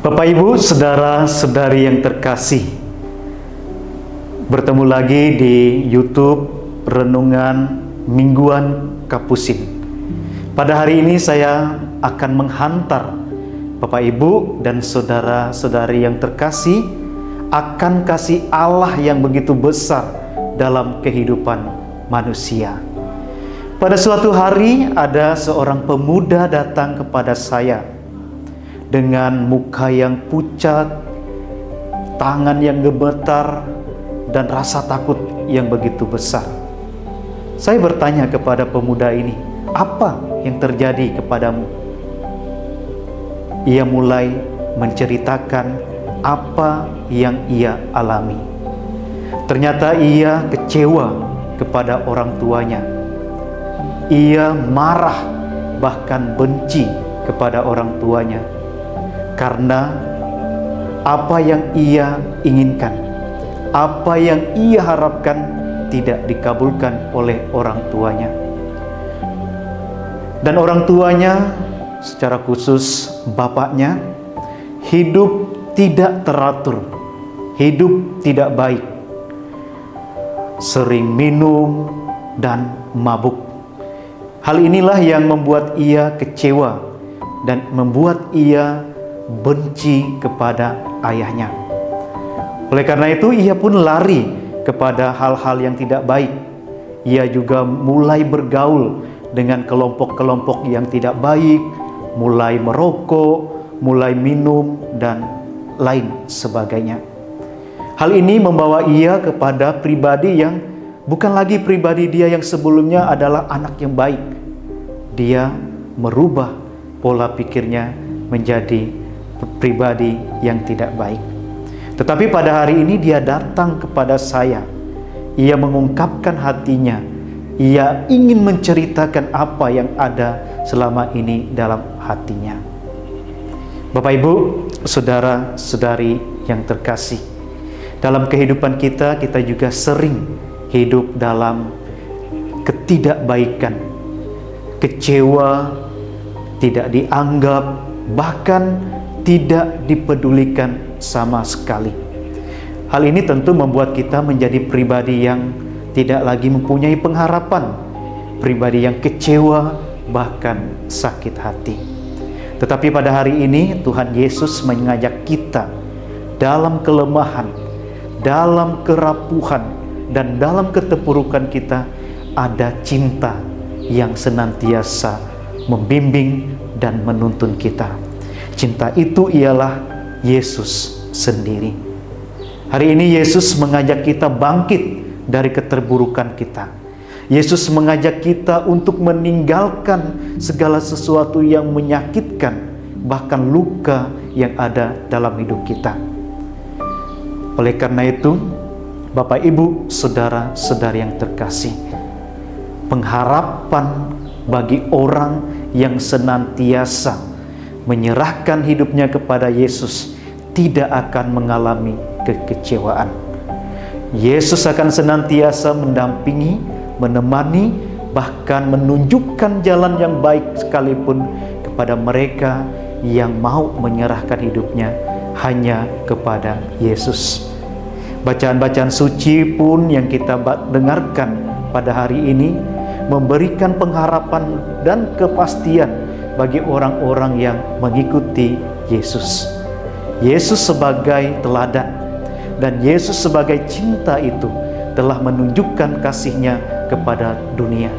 Bapak, Ibu, saudara-saudari yang terkasih, bertemu lagi di YouTube Renungan Mingguan Kapusin. Pada hari ini saya akan menghantar Bapak, Ibu, dan saudara-saudari yang terkasih akan kasih Allah yang begitu besar dalam kehidupan manusia. Pada suatu hari ada seorang pemuda datang kepada saya dengan muka yang pucat, tangan yang gemetar, dan rasa takut yang begitu besar. Saya bertanya kepada pemuda ini, "Apa yang terjadi kepadamu?" Ia mulai menceritakan apa yang ia alami. Ternyata ia kecewa kepada orang tuanya. Ia marah, bahkan benci kepada orang tuanya, karena apa yang ia inginkan, apa yang ia harapkan tidak dikabulkan oleh orang tuanya. Dan orang tuanya, secara khusus bapaknya, hidup tidak teratur, hidup tidak baik, sering minum dan mabuk. Hal inilah yang membuat ia kecewa dan membuat ia benci kepada ayahnya. Oleh karena itu ia pun lari kepada hal-hal yang tidak baik. Ia juga mulai bergaul dengan kelompok-kelompok yang tidak baik, mulai merokok, mulai minum, dan lain sebagainya. Hal ini membawa ia kepada pribadi yang bukan lagi pribadi dia yang sebelumnya adalah anak yang baik. Dia merubah pola pikirnya menjadi pribadi yang tidak baik. Tetapi pada hari ini dia datang kepada saya. Ia mengungkapkan hatinya. Ia ingin menceritakan apa yang ada selama ini dalam hatinya. Bapak, Ibu, saudara-saudari yang terkasih, dalam kehidupan kita juga sering hidup dalam ketidakbaikan, kecewa, tidak dianggap, bahkan tidak dipedulikan sama sekali. Hal ini tentu membuat kita menjadi pribadi yang tidak lagi mempunyai pengharapan, pribadi yang kecewa, bahkan sakit hati. Tetapi pada hari ini Tuhan Yesus mengajak kita dalam kelemahan, dalam kerapuhan, dan dalam keterpurukan kita ada cinta yang senantiasa membimbing dan menuntun kita. Cinta itu ialah Yesus sendiri. Hari ini Yesus mengajak kita bangkit dari keterburukan kita. Yesus mengajak kita untuk meninggalkan segala sesuatu yang menyakitkan, bahkan luka yang ada dalam hidup kita. Oleh karena itu, Bapak, Ibu, saudara-saudari yang terkasih, pengharapan bagi orang yang senantiasa menyerahkan hidupnya kepada Yesus tidak akan mengalami kekecewaan. Yesus akan senantiasa mendampingi, menemani, bahkan menunjukkan jalan yang baik sekalipun kepada mereka yang mau menyerahkan hidupnya hanya kepada Yesus. Bacaan-bacaan suci pun yang kita dengarkan pada hari ini memberikan pengharapan dan kepastian bagi orang-orang yang mengikuti Yesus. Yesus sebagai teladan dan Yesus sebagai cinta itu telah menunjukkan kasih-Nya kepada dunia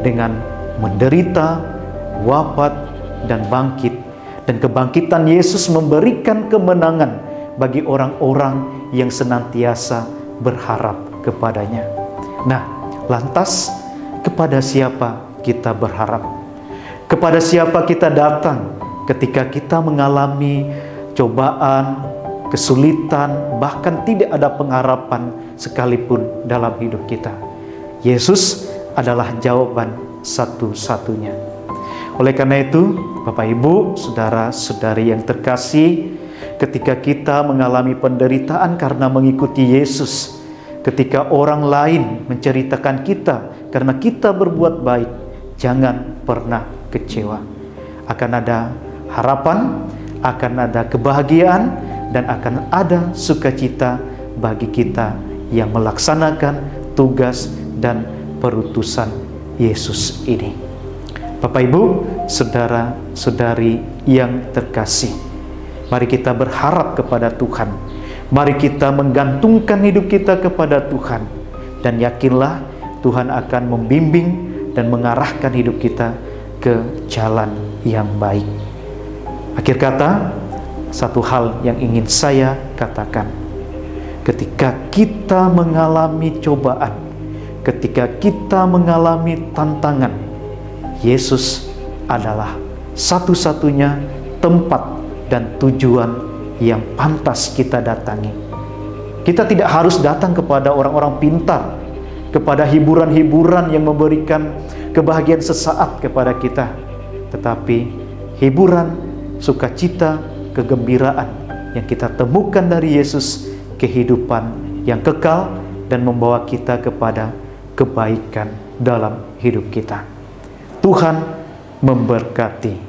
dengan menderita, wafat, dan bangkit. Dan kebangkitan Yesus memberikan kemenangan bagi orang-orang yang senantiasa berharap kepadanya. Nah, lantas kepada siapa kita berharap? Kepada siapa kita datang ketika kita mengalami cobaan, kesulitan, bahkan tidak ada pengharapan sekalipun dalam hidup kita? Yesus adalah jawaban satu-satunya. Oleh karena itu, Bapak, Ibu, saudara-saudari yang terkasih, ketika kita mengalami penderitaan karena mengikuti Yesus, ketika orang lain menceritakan kita karena kita berbuat baik, jangan pernah kecewa. Akan ada harapan, akan ada kebahagiaan dan akan ada sukacita bagi kita yang melaksanakan tugas dan perutusan Yesus ini. Bapak Ibu, saudara-saudari yang terkasih, mari kita berharap kepada Tuhan. Mari kita menggantungkan hidup kita kepada Tuhan, dan yakinlah Tuhan akan membimbing dan mengarahkan hidup kita ke jalan yang baik. Akhir kata, satu hal yang ingin saya katakan: ketika kita mengalami cobaan, ketika kita mengalami tantangan, Yesus adalah satu-satunya tempat dan tujuan yang pantas kita datangi. Kita tidak harus datang kepada orang-orang pintar, kepada hiburan-hiburan yang memberikan kebahagiaan sesaat kepada kita, tetapi hiburan, sukacita, kegembiraan yang kita temukan dari Yesus, kehidupan yang kekal dan membawa kita kepada kebaikan dalam hidup kita. Tuhan memberkati.